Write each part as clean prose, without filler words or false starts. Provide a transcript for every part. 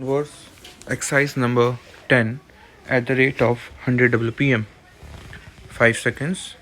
Verse exercise number 10 at the rate of 100 WPM. 5 seconds.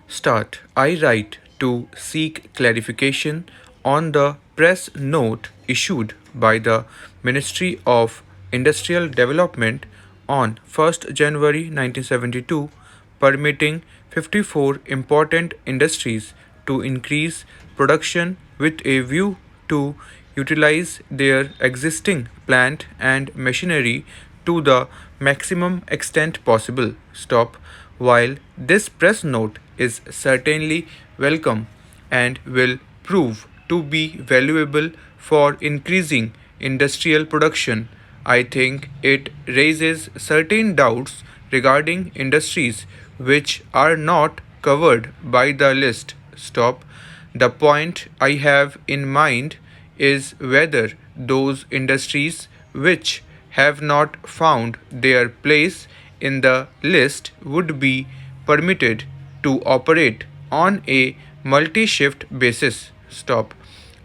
Start. I write to seek clarification on the press note issued by the Ministry of Industrial Development on 1st January 1972 permitting 54 important industries to increase production with a view to utilize their existing plant and machinery to the maximum extent possible. Stop. While this press note is certainly welcome and will prove to be valuable for increasing industrial production, I think it raises certain doubts regarding industries which are not covered by the list. Stop. The point I have in mind is whether those industries which have not found their place in the list would be permitted to operate on a multi shift basis. Stop.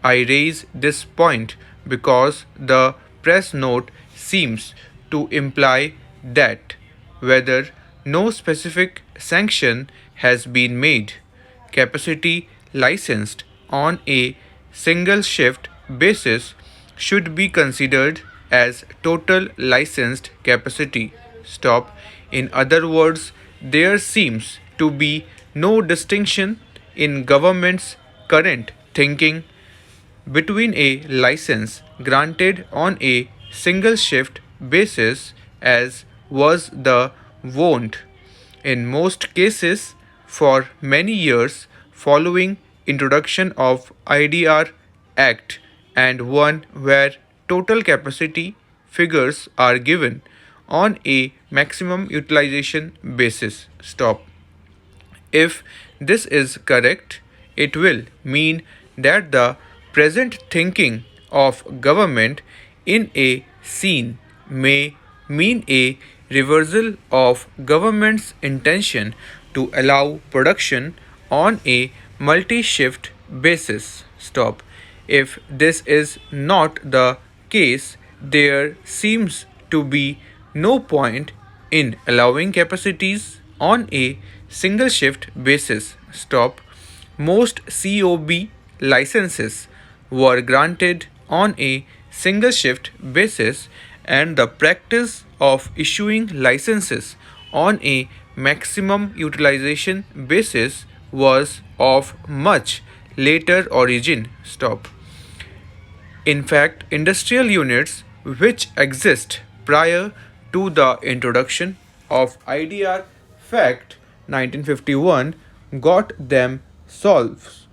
I raise this point because the press note seems to imply that whether no specific sanction has been made, capacity licensed on a single shift basis should be considered as total licensed capacity. Stop. In other words, there seems to be no distinction in government's current thinking between a license granted on a single shift basis as was the wont in most cases for many years following introduction of IDR Act and one where total capacity figures are given on a maximum utilization basis. Stop. If this is correct, it will mean that the present thinking of government in a scene may mean a reversal of government's intention to allow production on a multi-shift basis. Stop. If this is not the case, there seems to be no point in allowing capacities on a single shift basis. Stop. Most COB licenses were granted on a single shift basis, and the practice of issuing licenses on a maximum utilization basis was of much later origin. Stop. In fact, industrial units which exist prior to the introduction of IDR Fact 1951 got themselves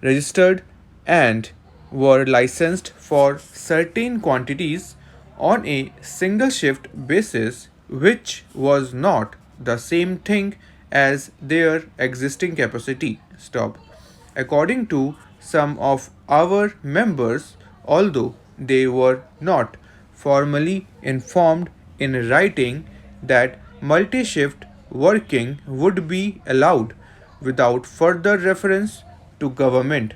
registered and were licensed for certain quantities on a single shift basis, which was not the same thing as their existing capacity. Stop. According to some of our members, although they were not formally informed in writing that multi shift working would be allowed without further reference to government,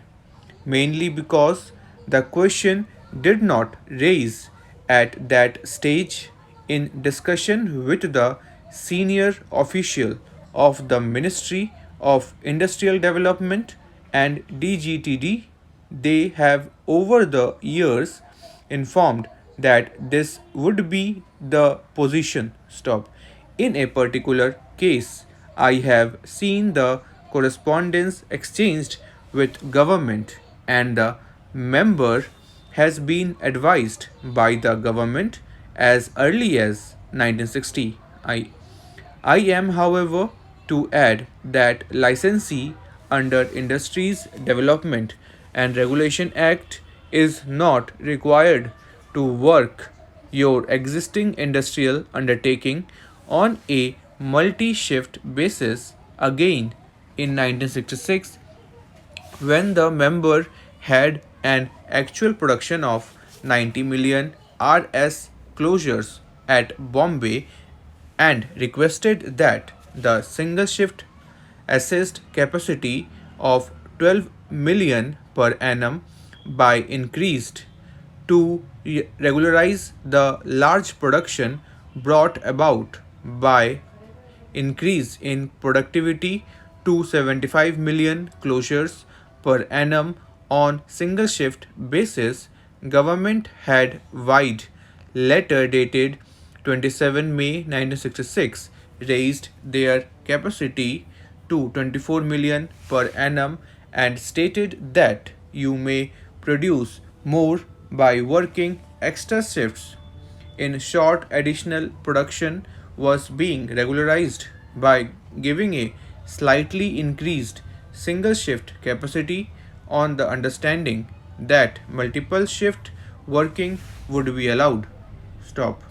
mainly because the question did not raise at that stage in discussion with the senior official of the Ministry of Industrial Development and DGTD. They have over the years informed that this would be the position. Stop. In a particular case, I have seen the correspondence exchanged with government, and the member has been advised by the government as early as 1960. I am, however, to add that licensee under Industries Development and Regulation Act is not required to work your existing industrial undertaking on a multi shift basis. Again, in 1966, when the member had an actual production of 90 million RS closures at Bombay and requested that the single shift assessed capacity of 12 million per annum by increased to regularize the large production brought about by increase in productivity to 75 million closures per annum on single shift basis. Government had wide letter dated 27 May 1966 raised their capacity to 24 million per annum and stated that you may produce more by working extra shifts. In short, additional production was being regularized by giving a slightly increased single shift capacity on the understanding that multiple shift working would be allowed. Stop.